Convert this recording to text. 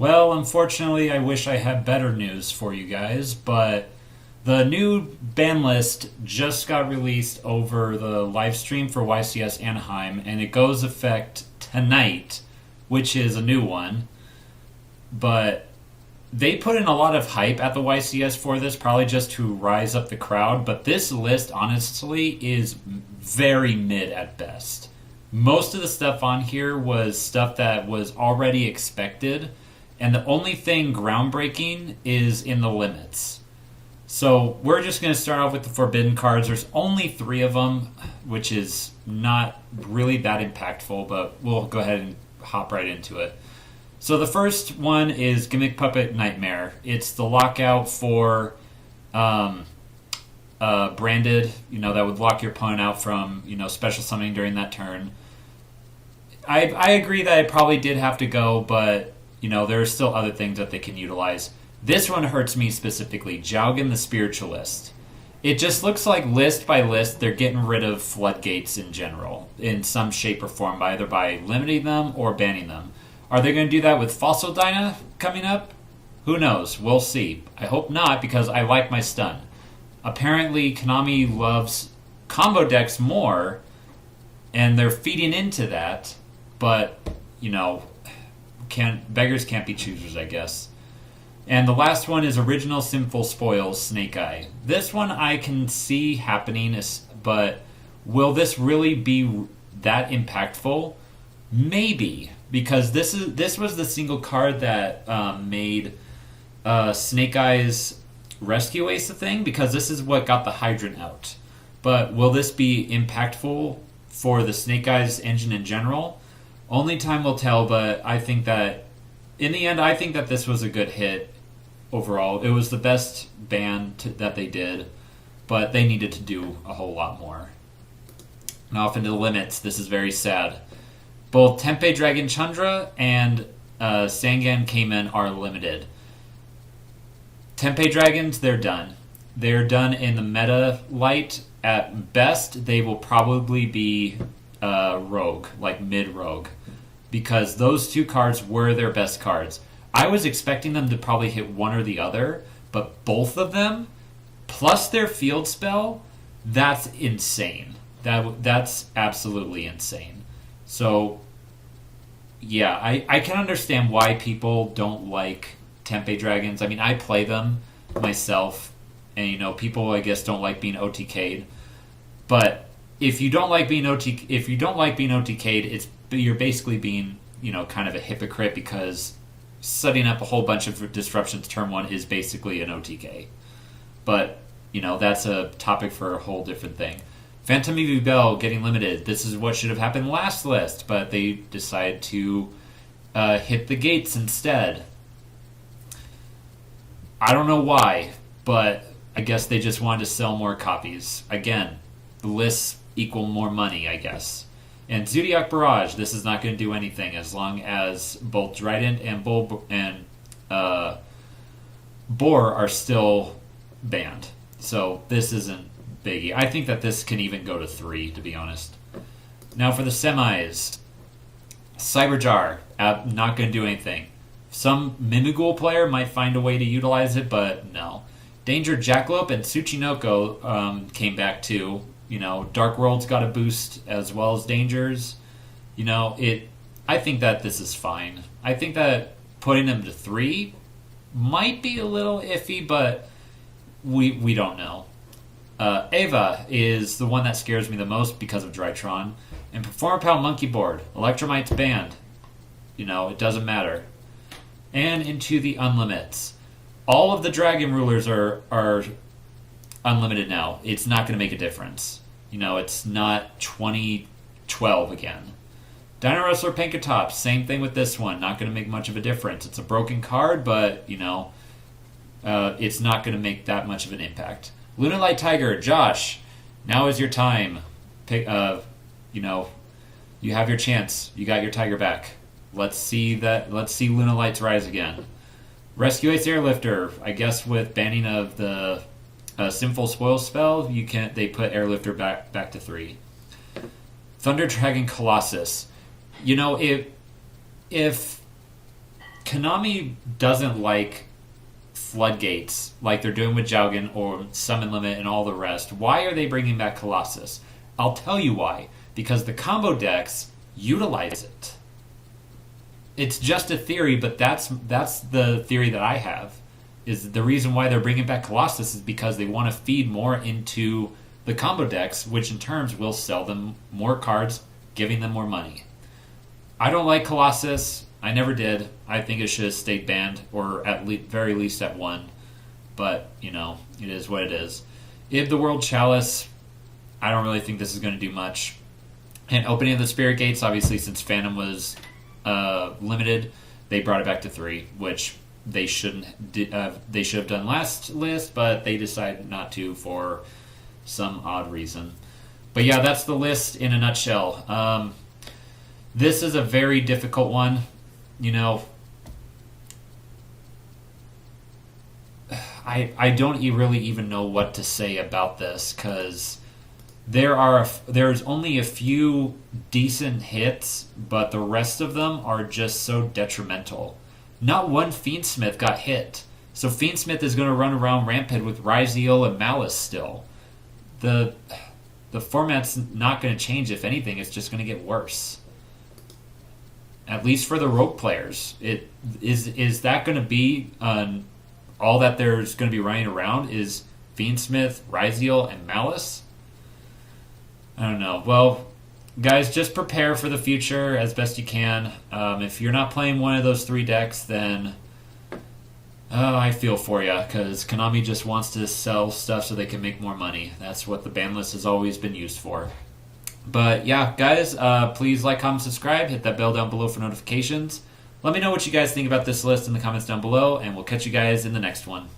Well, unfortunately, I wish I had better news for you guys, but the new ban list just got released over the live stream for YCS Anaheim, and it goes effect tonight, which is a new one. But they put in a lot of hype at the YCS for this, probably just to rise up the crowd. But this list, honestly, is very mid at best. Most of the stuff on here was stuff that was already expected, and the only thing groundbreaking is in the limits. So we're just going to start off with the forbidden cards. There's only 3 of them, which is not really that impactful, but we'll go ahead and hop right into it. So the first one is Gimmick Puppet Nightmare. It's the lockout for branded, that would lock your opponent out from, special summoning during that turn. I agree that it probably did have to go, but, there are still other things that they can utilize. This one hurts me specifically, Jowgen the Spiritualist. It just looks like list by list they're getting rid of floodgates in general, in some shape or form, either by limiting them or banning them. Are they going to do that with Fossil Dyna coming up? Who knows? We'll see. I hope not, because I like my stun. Apparently, Konami loves combo decks more, and they're feeding into that, but, beggars can't be choosers, I guess. And the last one is Original Sinful Spoils Snake Eye. This one I can see happening, but will this really be that impactful? Maybe, because this was the single card that made Snake Eye's Rescue Ace a thing, because this is what got the Hydrant out. But will this be impactful for the Snake Eyes engine in general? Only time will tell, but I think that, in the end, I think that this was a good hit overall. It was the best ban that they did, but they needed to do a whole lot more. Now off into the limits. This is very sad. Both Tempe Dragon Chandra and Sangan Cayman are limited. Tempe Dragons, they're done. They're done in the meta light. At best, they will probably be rogue, like mid-rogue, because those 2 cards were their best cards. I was expecting them to probably hit one or the other, but both of them, plus their field spell, that's insane. That's absolutely insane. So, yeah, I can understand why people don't like Tempe Dragons. I mean, I play them myself, and people I guess don't like being OTK'd. But if you don't like being OTK'd, you're basically being kind of a hypocrite, because setting up a whole bunch of disruptions turn 1 is basically an OTK. But that's a topic for a whole different thing. Phantom EV Bell getting limited. This is what should have happened last list, but they decided to hit the gates instead. I don't know why, but I guess they just wanted to sell more copies. Again, the lists equal more money, I guess. And Zodiac Barrage, this is not going to do anything as long as both Trident and Boar are still banned. So this isn't biggie. I think that this can even go to 3, to be honest. Now for the semis. Cyberjar, not going to do anything. Some Mimighoul player might find a way to utilize it, but no. Danger Jackalope and Tsuchinoko came back too. Dark World's got a boost as well as Dangers. I think that this is fine. I think that putting them to 3 might be a little iffy, but we don't know. Ava is the one that scares me the most because of Drytron. And Performer Pal Monkey Board. Electromite's banned. It doesn't matter. And into the Unlimits. All of the Dragon Rulers are unlimited now. It's not going to make a difference. It's not 2012 again. Dino Wrestler Pankatops, same thing with this one. Not going to make much of a difference. It's a broken card, but, it's not going to make that much of an impact. Lunalight Tiger, Josh, now is your time. You have your chance. You got your Tiger back. Let's see Lunalight's rise again. Rescue Ace Airlifter, I guess with banning of the Sinful Spoil spell, they put Airlifter back to 3. Thunder Dragon Colossus. If Konami doesn't like floodgates like they're doing with Jougan or Summon Limit and all the rest. Why are they bringing back Colossus? I'll tell you why. Because the combo decks utilize it. It's just a theory, but that's the theory that I have. Is the reason why they're bringing back Colossus is because they want to feed more into the combo decks, which in turn will sell them more cards, giving them more money. I don't like Colossus. I never did. I think it should have stayed banned, or at very least at 1. But, you know, it is what it is. Ib the World Chalice, I don't really think this is going to do much. And opening of the Spirit Gates, obviously, since Phantom was limited, they brought it back to 3, which they shouldn't. They should have done last list, but they decided not to for some odd reason. But yeah, that's the list in a nutshell. This is a very difficult one. You know, I don't really even know what to say about this, because there's only a few decent hits, but the rest of them are just so detrimental. Not one Fiendsmith got hit, so Fiendsmith is going to run around rampant with Ryzeal and Malice still. The format's not going to change. If anything, it's just going to get worse. At least for the rogue players, is that going to be all that there's going to be running around? Is Fiendsmith, Ryzeal, and Malice? I don't know. Well, guys, just prepare for the future as best you can. If you're not playing one of those 3 decks, then I feel for you, because Konami just wants to sell stuff so they can make more money. That's what the ban list has always been used for. But yeah, guys, please like, comment, subscribe. Hit that bell down below for notifications. Let me know what you guys think about this list in the comments down below, and we'll catch you guys in the next one.